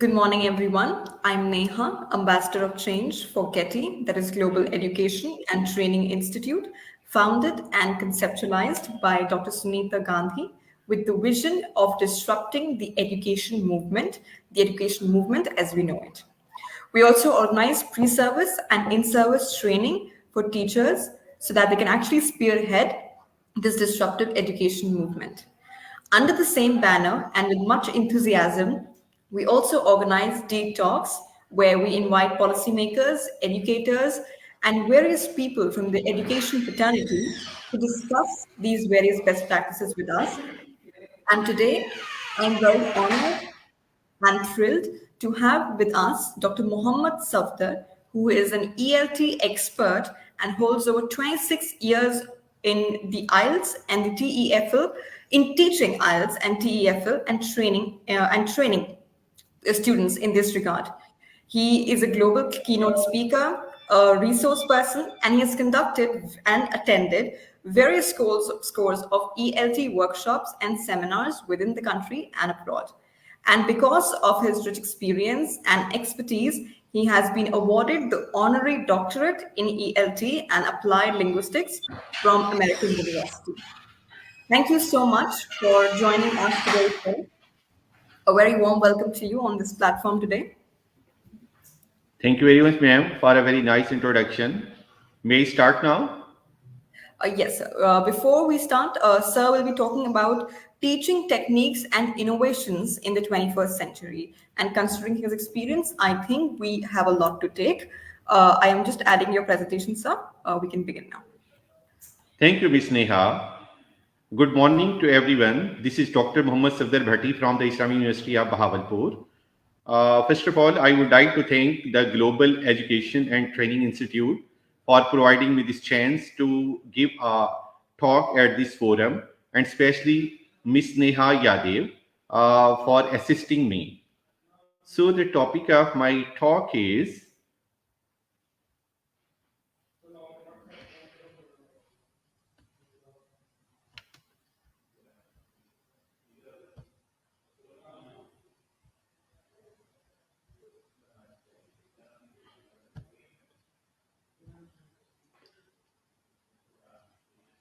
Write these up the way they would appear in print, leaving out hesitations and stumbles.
Good morning, everyone. I'm Neha, Ambassador of Change for Getty, that is Global Education and Training Institute, founded and conceptualized by Dr. Sunita Gandhi with the vision of disrupting the education movement as we know it. We also organize pre service and in service training for teachers so that they can actually spearhead this disruptive education movement. Under the same banner and with much enthusiasm, we also organize Deep Talks where we invite policymakers, educators, and various people from the education fraternity to discuss these various best practices with us. And today, I'm very honored and thrilled to have with us Dr. Mohammad Safdar, who is an ELT expert and holds over 26 years in the IELTS and the TEFL, in teaching IELTS and TEFL and training students in this regard. He is a global keynote speaker, a resource person, and he has conducted and attended various scores of ELT workshops and seminars within the country and abroad. And because of his rich experience and expertise, he has been awarded the honorary doctorate in ELT and applied linguistics from American University. Thank you so much for joining us today, sir. A very warm welcome to you on this platform today. Thank you very much, ma'am, for a very nice introduction. May I start now? Yes, sir. Before we start, sir will be talking about teaching techniques and innovations in the 21st century. And considering his experience, I think we have a lot to take. I am just adding your presentation, sir. We can begin now. Thank you, Ms. Neha. Good morning to everyone. This is Dr. Muhammad Safdar Bhatti from the Islamic University of Bahawalpur. First of all, I would like to thank the Global Education and Training Institute for providing me this chance to give a talk at this forum, and especially Ms. Neha Yadev for assisting me. So, the topic of my talk is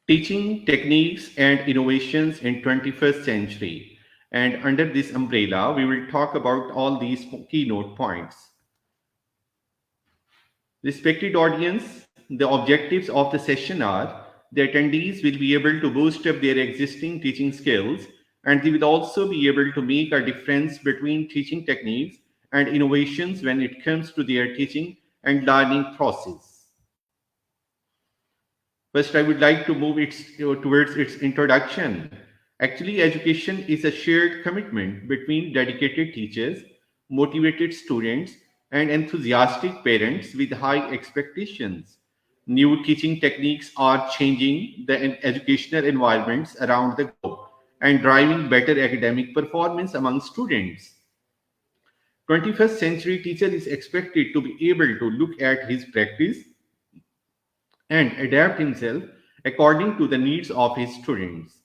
teaching techniques and innovations in 21st century. And under this umbrella, we will talk about all these keynote points. Respected audience, the objectives of the session are the attendees will be able to boost up their existing teaching skills, and they will also be able to make a difference between teaching techniques and innovations when it comes to their teaching and learning process. First, I would like to move towards its introduction. Actually, education is a shared commitment between dedicated teachers, motivated students, and enthusiastic parents with high expectations. New teaching techniques are changing the educational environments around the globe and driving better academic performance among students. 21st century teacher is expected to be able to look at his practice and adapt himself according to the needs of his students.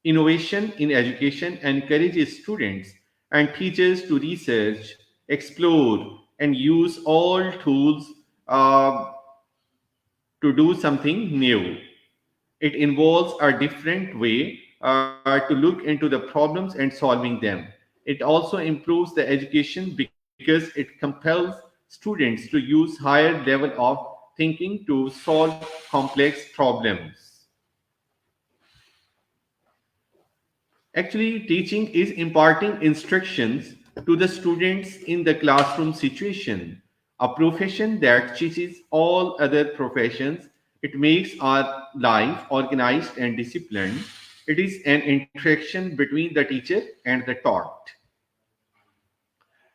Innovation in education encourages students and teachers to research, explore, and use all tools uh, to do something new. It involves a different way to look into the problems and solving them. It also improves the education because it compels students to use higher level of thinking to solve complex problems. Actually, teaching is imparting instructions to the students in the classroom situation, a profession that teaches all other professions. It makes our life organized and disciplined. It is an interaction between the teacher and the taught.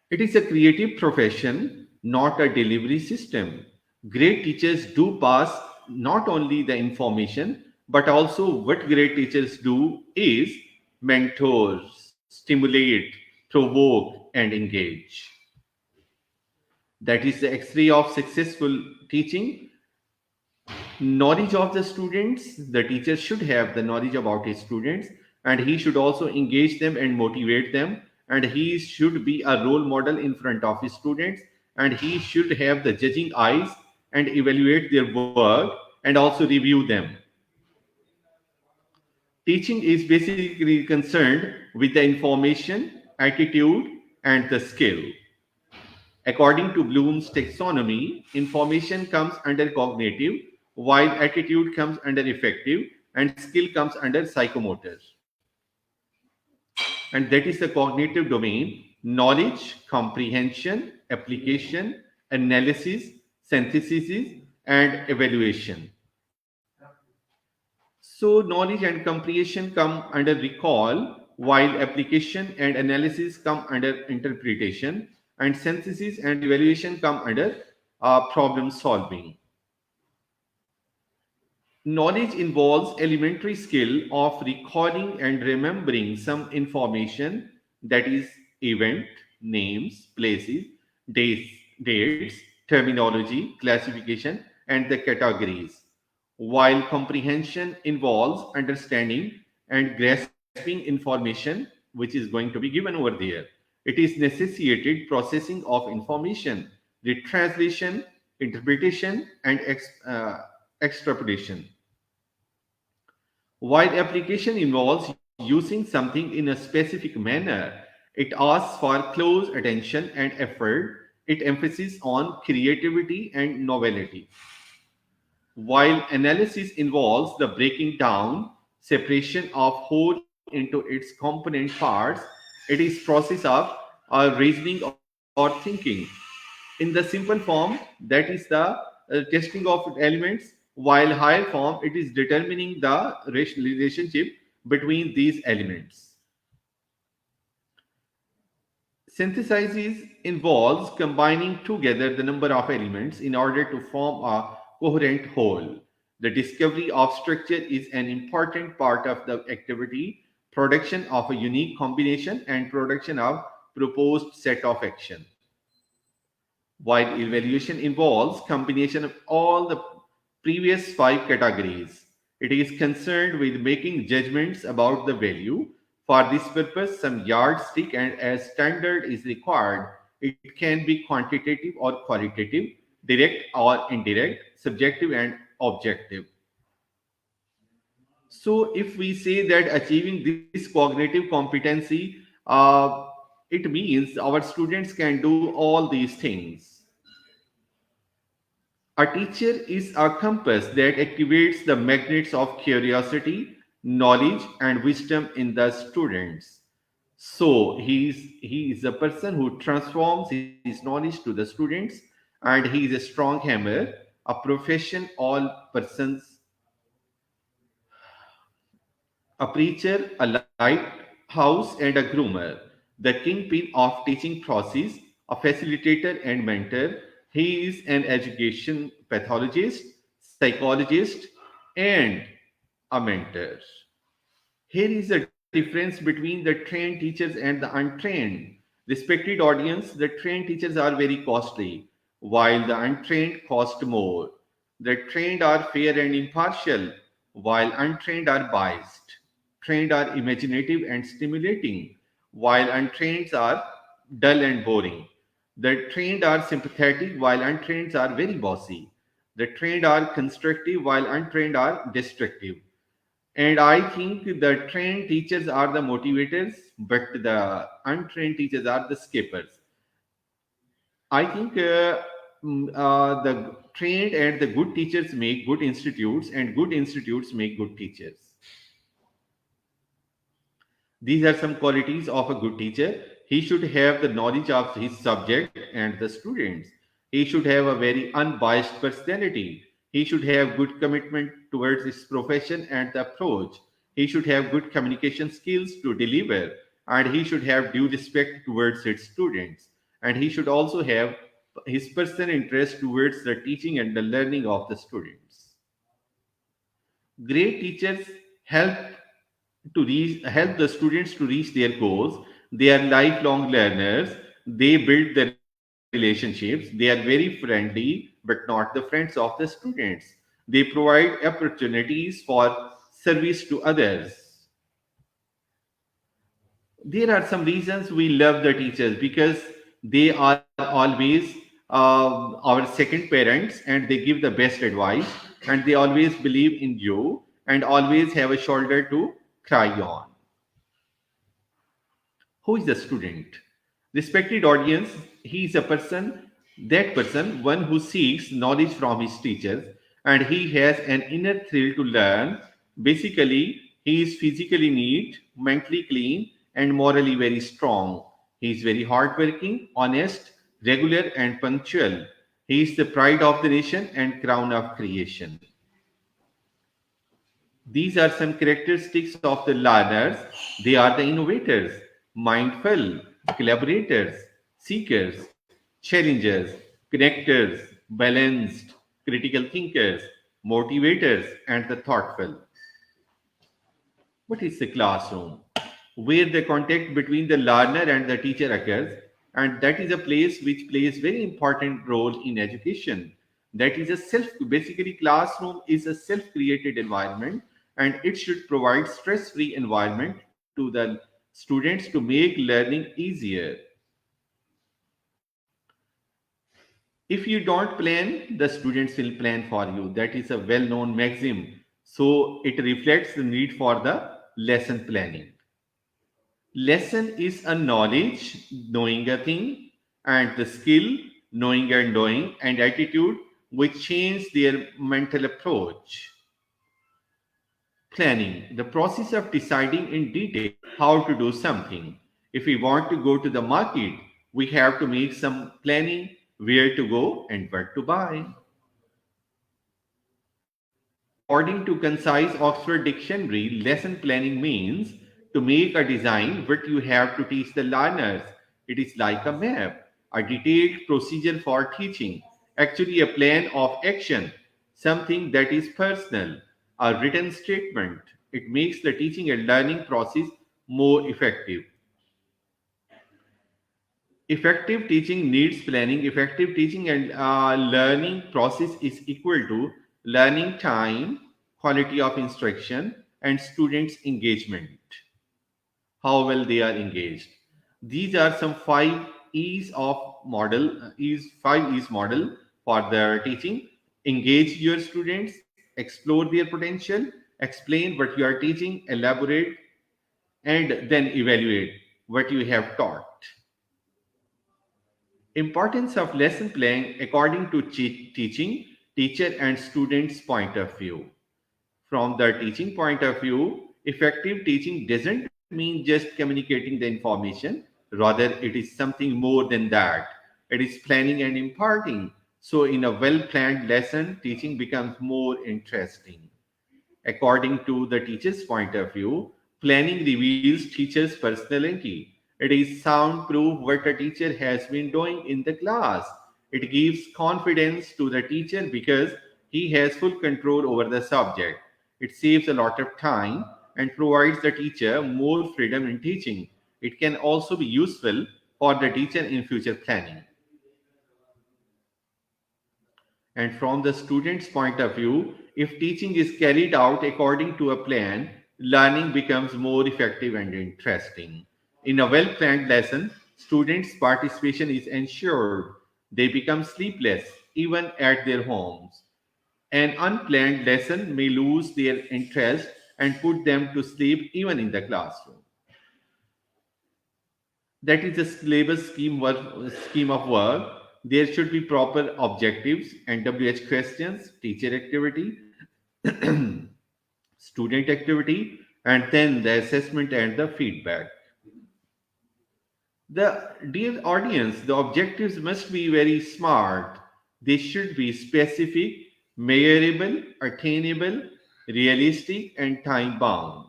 It is a creative profession, not a delivery system. Great teachers do pass not only the information, but also what great teachers do is mentors, stimulate, provoke, and engage. That is the X ray of successful teaching. Knowledge of the students, the teacher should have the knowledge about his students, and he should also engage them and motivate them and he should be a role model in front of his students, and he should have the judging eyes and evaluate their work and also review them. Teaching is basically concerned with the information, attitude, and the skill. According to Bloom's taxonomy, information comes under cognitive, while attitude comes under affective, and skill comes under psychomotor. And that is the cognitive domain: knowledge, comprehension, application, analysis, synthesis, and evaluation. So, knowledge and comprehension come under recall, while application and analysis come under interpretation, and synthesis and evaluation come under problem solving. Knowledge involves elementary skill of recalling and remembering some information, that is, event, names, places, dates, dates, terminology, classification, and the categories. While comprehension involves understanding and grasping information which is going to be given over there. It is necessitated processing of information, the translation, interpretation, and extrapolation. While application involves using something in a specific manner, it asks for close attention and effort. It emphasizes on creativity and novelty. While analysis involves the breaking down, separation of whole into its component parts, it is process of reasoning or thinking. In the simple form, that is the testing of elements, while higher form, it is determining the relationship between these elements. Synthesizes involves combining together the number of elements in order to form a coherent whole. The discovery of structure is an important part of the activity, production of a unique combination, and production of proposed set of action. While evaluation involves combination of all the previous five categories. It is concerned with making judgments about the value. For this purpose, some yardstick and as standard is required. It can be quantitative or qualitative, direct or indirect, subjective and objective. So, if we say that achieving this cognitive competency, it means our students can do all these things. A teacher is a compass that activates the magnets of curiosity, knowledge, and wisdom in the students. So he is a person who transforms his knowledge to the students, and he is a strong hammer, a profession all persons, a preacher, a lighthouse, and a groomer, the kingpin of teaching process, a facilitator and mentor. He is an education pathologist, psychologist, and a mentor. Here is the difference between the trained teachers and the untrained. Respected audience, the trained teachers are very costly, while the untrained cost more. The trained are fair and impartial, while untrained are biased. Trained are imaginative and stimulating, while untrained are dull and boring. The trained are sympathetic, while untrained are very bossy. The trained are constructive, while untrained are destructive. And I think the trained teachers are the motivators, but the untrained teachers are the skippers. I think the trained and the good teachers make good institutes, and good institutes make good teachers. These are some qualities of a good teacher. He should have the knowledge of his subject and the students. He should have a very unbiased personality. He should have good commitment towards his profession and the approach. He should have good communication skills to deliver, and he should have due respect towards his students. And he should also have his personal interest towards the teaching and the learning of the students. Great teachers help the students to reach their goals. They are lifelong learners. They build the relationships. They are very friendly, but not the friends of the students. They provide opportunities for service to others. There are some reasons we love the teachers because they are always our second parents, and they give the best advice, and they always believe in you and always have a shoulder to cry on. Who is the student? Respected audience, he is a person, that person, one who seeks knowledge from his teachers, and he has an inner thrill to learn. Basically, he is physically neat, mentally clean, and morally very strong. He is very hardworking, honest, regular, and punctual. He is the pride of the nation and crown of creation. These are some characteristics of the learners. They are the innovators, mindful, collaborators, seekers, challengers, connectors, balanced, critical thinkers, motivators, and the thoughtful. What is the classroom? Where the contact between the learner and the teacher occurs, and that is a place which plays very important role in education. That is a self, basically classroom is a self-created environment, and it should provide stress-free environment to the students to make learning easier. If you don't plan, the students will plan for you. That is a well-known maxim. So it reflects the need for the lesson planning. Lesson is a knowledge, knowing a thing, and the skill, knowing and doing, and attitude, which change their mental approach. Planning, the process of deciding in detail how to do something. If we want to go to the market, we have to make some planning where to go and what to buy. According to concise Oxford Dictionary, lesson planning means to make a design what you have to teach the learners. It is like a map, a detailed procedure for teaching, actually a plan of action, something that is personal, a written statement. It makes the teaching and learning process more effective. Effective teaching needs planning. Effective teaching and learning process is equal to learning time, quality of instruction, and students' engagement. How well they are engaged. These are some five E's model for the teaching. Engage your students, explore their potential, explain what you are teaching, elaborate, and then evaluate what you have taught. Importance of lesson planning according to teaching, teacher and students' point of view. From the teaching point of view, effective teaching doesn't mean just communicating the information, rather, it is something more than that. It is planning and imparting. So, in a well planned lesson, teaching becomes more interesting. According to the teacher's point of view, planning reveals teacher's personality. It is sound proof what a teacher has been doing in the class. It gives confidence to the teacher because he has full control over the subject. It saves a lot of time and provides the teacher more freedom in teaching. It can also be useful for the teacher in future planning. And from the student's point of view, if teaching is carried out according to a plan, learning becomes more effective and interesting. In a well planned lesson, students' participation is ensured. They become sleepless even at their homes. An unplanned lesson may lose their interest and put them to sleep even in the classroom. That is a syllabus scheme of work. There should be proper objectives, NWH questions, teacher activity, student activity, and then the assessment and the feedback. The dear audience, the objectives must be very smart. They should be specific, measurable, attainable, realistic, and time bound.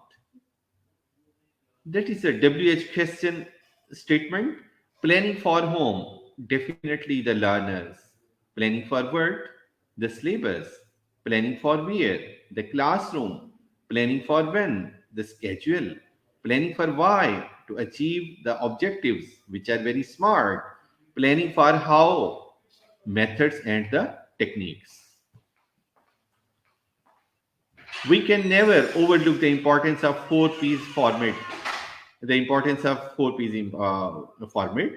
That is a WH question statement. Planning for whom? Definitely the learners. Planning for what? The syllabus. Planning for where? The classroom. Planning for when? The schedule. Planning for why? To achieve the objectives, which are very smart. Planning for how? Methods and the techniques. We can never overlook the importance of 4 P's format. the importance of 4 P's format.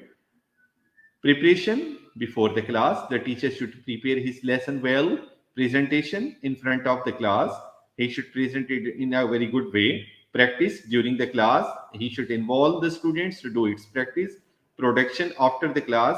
Preparation before the class. The teacher should prepare his lesson well. Presentation in front of the class. He should present it in a very good way. Practice during the class. He should involve the students to do its practice. Production after the class.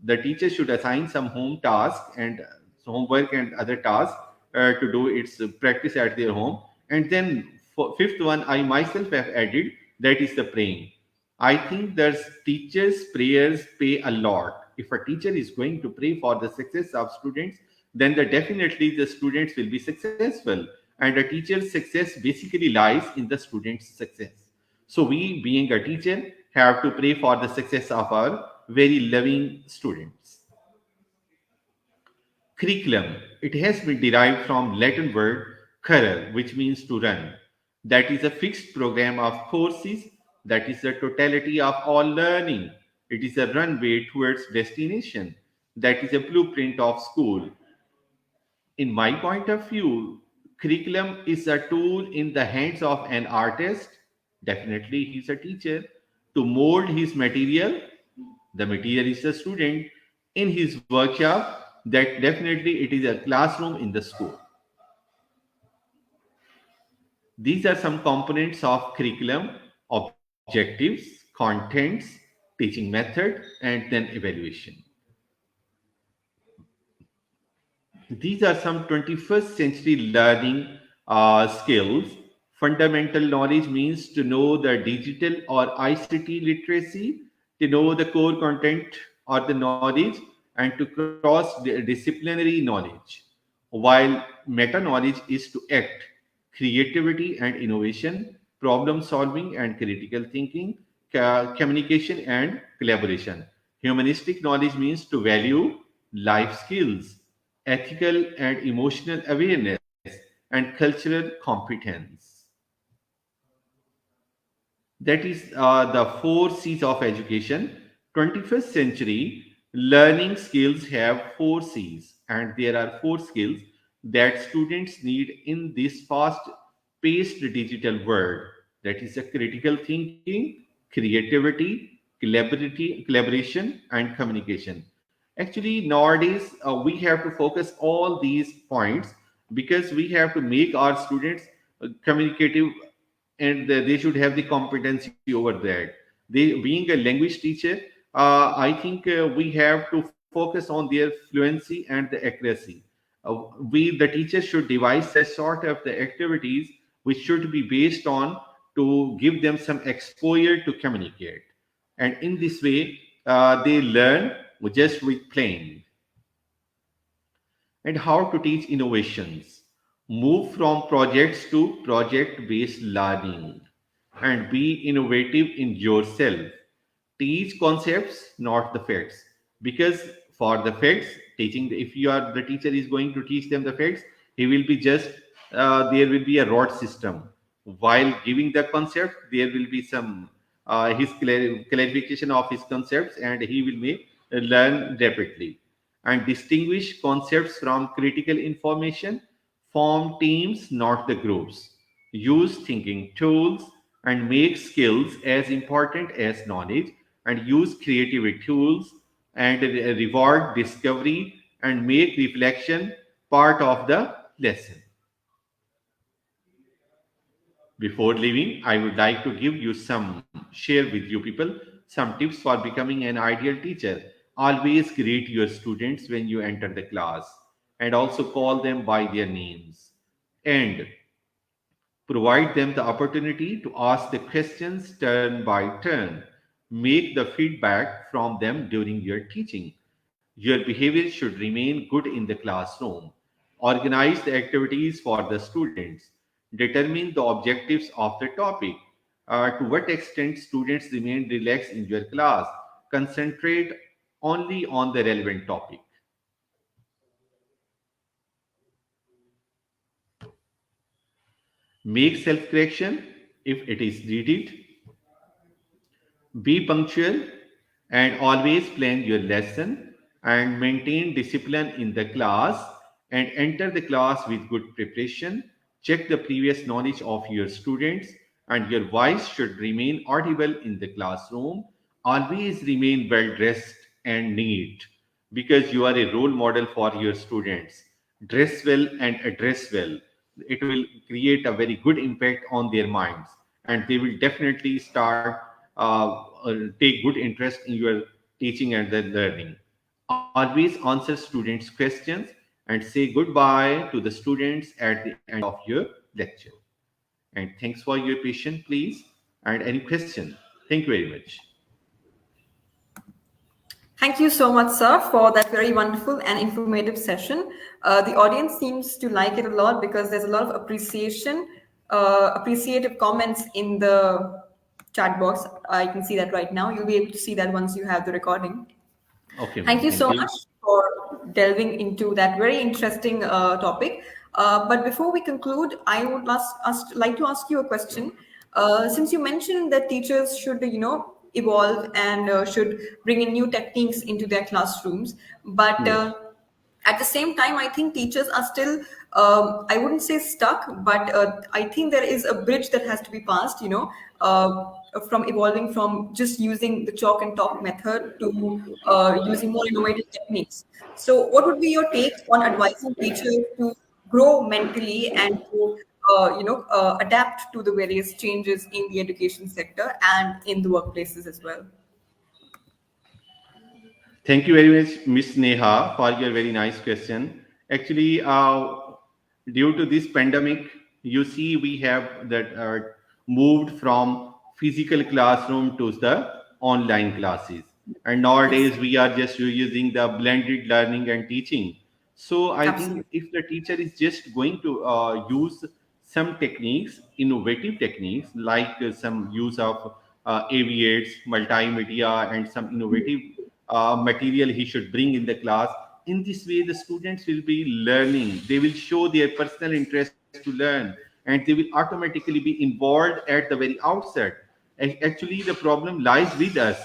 The teacher should assign some home task and homework and other tasks to do its practice at their home. And then for fifth one, I myself have added, that is the praying. I think that teachers' prayers pay a lot. If a teacher is going to pray for the success of students, then definitely the students will be successful. And a teacher's success basically lies in the student's success. So we, being a teacher, have to pray for the success of our very loving students. Curriculum. It has been derived from Latin word currere, which means to run. That is a fixed program of courses. That is the totality of all learning. It is a runway towards destination. That is a blueprint of school. In my point of view, curriculum is a tool in the hands of an artist. Definitely, he's a teacher to mold his material. The material is the student in his workshop. That definitely it is a classroom in the school. These are some components of curriculum: objectives, contents, teaching method, and then evaluation. These are some 21st century learning skills. Fundamental knowledge means to know the digital or ICT literacy, to know the core content or the knowledge, and to cross disciplinary knowledge. While meta knowledge is to act, creativity and innovation, problem solving and critical thinking, communication and collaboration. Humanistic knowledge means to value life skills, ethical and emotional awareness, and cultural competence. That is the 4 C's of education. 21st century learning skills have 4 C's, and there are 4 skills that students need in this fast paced digital world. That is a critical thinking, creativity, collaboration, and communication. Actually, nowadays we have to focus all these points because we have to make our students communicative, and they should have the competency over that. They, being a language teacher, I think we have to focus on their fluency and the accuracy. We, the teachers, should devise such sort of the activities which should be based on to give them some exposure to communicate, and in this way they learn just with playing. And how to teach innovations. Move from projects to project based learning and be innovative in yourself. Teach concepts, not the facts. Because for the facts, teaching, if you are the teacher is going to teach them the facts, he will be just, there will be a rod system. While giving the concept, there will be some his clarification of his concepts, and he will make learn rapidly. And distinguish concepts from critical information. Form teams, not the groups. Use thinking tools and make skills as important as knowledge. And use creative tools and reward discovery and make reflection part of the lesson. Before leaving, I would like to give you some, share with you people, some tips for becoming an ideal teacher. Always greet your students when you enter the class and also call them by their names. And provide them the opportunity to ask the questions turn by turn. Make the feedback from them during your teaching. Your behavior should remain good in the classroom. Organize the activities for the students. Determine the objectives of the topic. To what extent students remain relaxed in your class. Concentrate only on the relevant topic. Make self correction if it is needed. Be punctual and always plan your lesson and maintain discipline in the class and enter the class with good preparation. Check the previous knowledge of your students and your voice should remain audible in the classroom. Always remain well dressed and neat because you are a role model for your students. Dress well and address well. It will create a very good impact on their minds, and they will definitely start take good interest in your teaching and the learning. Always answer students' questions and say goodbye to the students at the end of your lecture. And thanks for your patience, please. And any question? Thank you very much. Thank you so much, sir, for that very wonderful and informative session. The audience seems to like it a lot because there's a lot of appreciative comments in the chat box. I can see that right now. You'll be able to see that once you have the recording. Okay, Thank ma'am. you Thank so you. much for delving into that very interesting topic. But before we conclude, I would like to ask you a question. Since you mentioned that teachers should, evolve and should bring in new techniques into their classrooms, but Yes. at the same time, I think teachers are still, I wouldn't say stuck, but I think there is a bridge that has to be passed, from evolving from just using the chalk and talk method to using more innovative techniques. So what would be your take on advising teachers to grow mentally and to adapt to the various changes in the education sector and in the workplaces as well? Thank you very much, Miss Neha, for your very nice question. Actually, due to this pandemic, you see, we have that moved from physical classroom to the online classes, and Yes, nowadays we are just using the blended learning and teaching. So I think absolutely. if the teacher is just going to use some techniques, innovative techniques like some use of aviates, multimedia, and some innovative material he should bring in the class. In this way, the students will be learning. They will show their personal interest to learn, and they will automatically be involved at the very outset. Actually, the problem lies with us.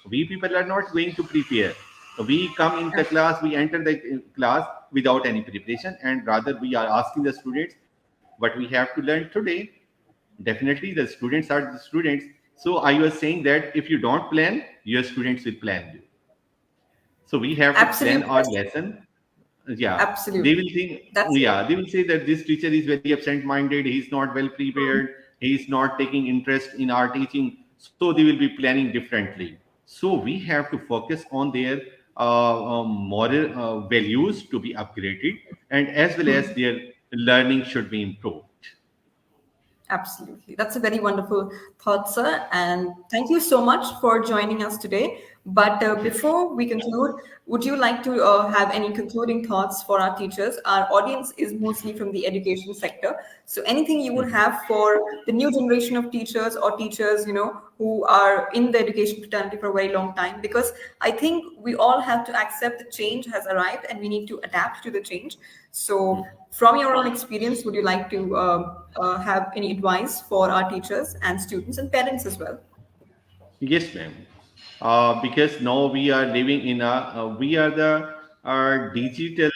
We people are not going to prepare. We come in the class, we enter the class without any preparation, and rather we are asking the students what we have to learn today. Definitely, the students are the students. So I was saying that if you don't plan, your students will plan you. So we have to plan Absolutely. our lesson. Yeah, they Absolutely. will think, That's it. yeah, they will say that this teacher is very absent minded, he's not well prepared, he's not taking interest in our teaching. So they will be planning differently. So we have to focus on their moral values to be upgraded, and as well as their learning should be improved. Absolutely. That's a very wonderful thought, sir. And thank you so much for joining us today. But before we conclude, would you like to have any concluding thoughts for our teachers? Our audience is mostly from the education sector. So anything you would have for the new generation of teachers or teachers, who are in the education fraternity for a very long time? Because I think we all have to accept the change has arrived and we need to adapt to the change. So from your own experience, would you like to have any advice for our teachers and students and parents as well? Yes, ma'am. Because now we are living in a, we are the digital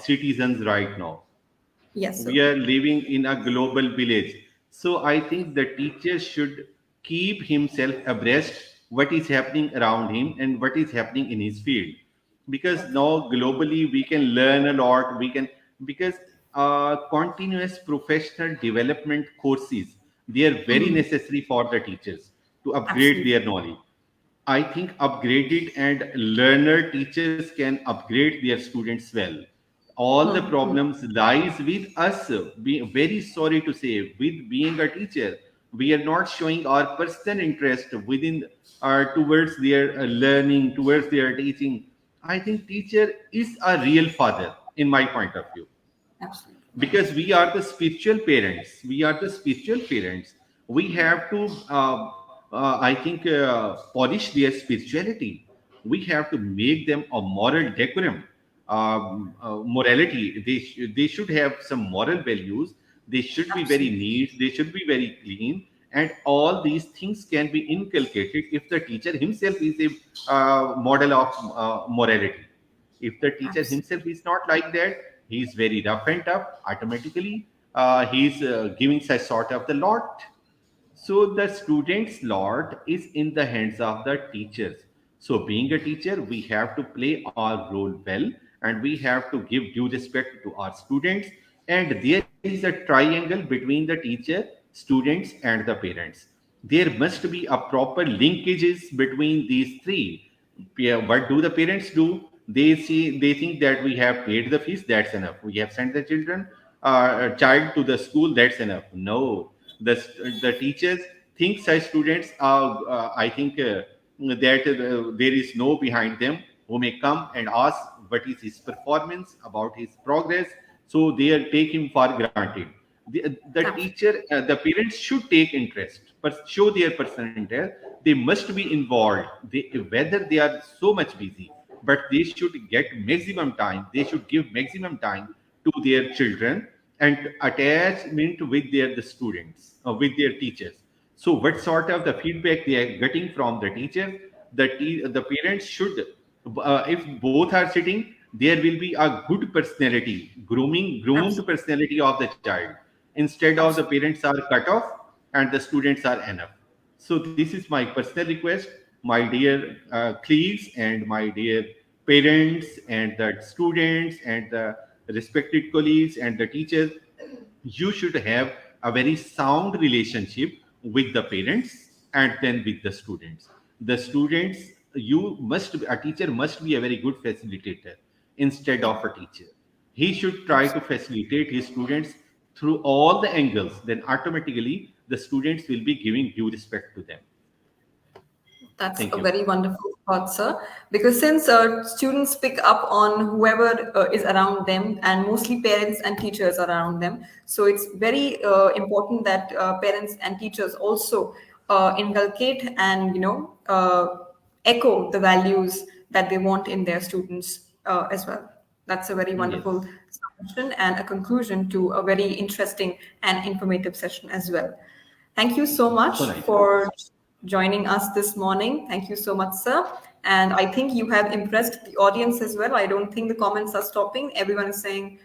citizens right now. Yes, We sir. are living in a global village. So I think the teacher should keep himself abreast what is happening around him and what is happening in his field. Because now globally we can learn a lot. We can, because continuous professional development courses, they are very necessary for the teachers to upgrade Absolutely. their knowledge. I think upgraded and learner teachers can upgrade their students well. All the problems lies with us. Be very sorry to say, with being a teacher, we are not showing our personal interest within towards their learning, towards their teaching. I think teacher is a real father in my point of view, Absolutely. because we are the spiritual parents. We are the spiritual parents. We have to I think polish their spirituality. We have to make them a moral decorum, morality. They should have some moral values. They should be very Absolutely. neat, they should be very clean, and all these things can be inculcated if the teacher himself is a model of morality. If the teacher Absolutely. himself is not like that, he is very rough and tough. Automatically, he is giving such sort of the lot. So the student's lot is in the hands of the teachers. So being a teacher, we have to play our role well, and we have to give due respect to our students. And there is a triangle between the teacher, students, and the parents. There must be a proper linkages between these three. What do the parents do? They think that we have paid the fees, that's enough. We have sent the child to the school, that's enough. No, the teachers think such students are, I think that there is no behind them who may come and ask what is his performance, about his progress. So they take him for granted. The Absolutely. teacher, the parents should take interest, but show their personal interest. They must be involved. Whether they are so much busy, but they should get maximum time. They should give maximum time to their children and attachment with the students, with their teachers. So what sort of the feedback they are getting from the teacher, the parents should, if both are sitting, there will be a good personality, groomed Absolutely. personality of the child, instead of the Absolutely. parents are cut off and the students are enough. So this is my personal request, my dear colleagues and my dear parents and the students and the respected colleagues and the teachers. You should have a very sound relationship with the parents and then with the students. The students, a teacher must be a very good facilitator instead Yeah. of a teacher. He should try to Absolutely. facilitate his students through all the angles. Then automatically the students will be giving due respect to them. That's Thank a you. very wonderful thought, sir. Because since students pick up on whoever is around them, and mostly parents and teachers are around them, so it's very important that parents and teachers also inculcate and echo the values that they want in their students as well. That's a very wonderful Yes. submission and a conclusion to a very interesting and informative session as well. Thank you so So much nice. for joining us this morning. Thank you so much, sir. And I think you have impressed the audience as well. I don't think the comments are stopping. Everyone is saying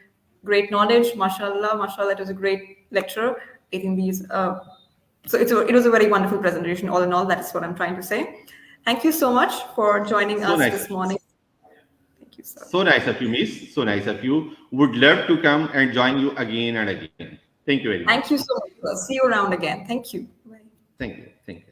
great knowledge, mashallah, mashallah. It was a great lecture. I think it was a very wonderful presentation. All in all, that is what I'm trying to say. Thank you so much for joining So us nice. this morning. Thank you, sir. So nice of you, miss. So nice of you. Would love to come and join you again and again. Thank you very much. Thank you so much, sir. See you around again. Thank you. Bye. Thank you. Thank you.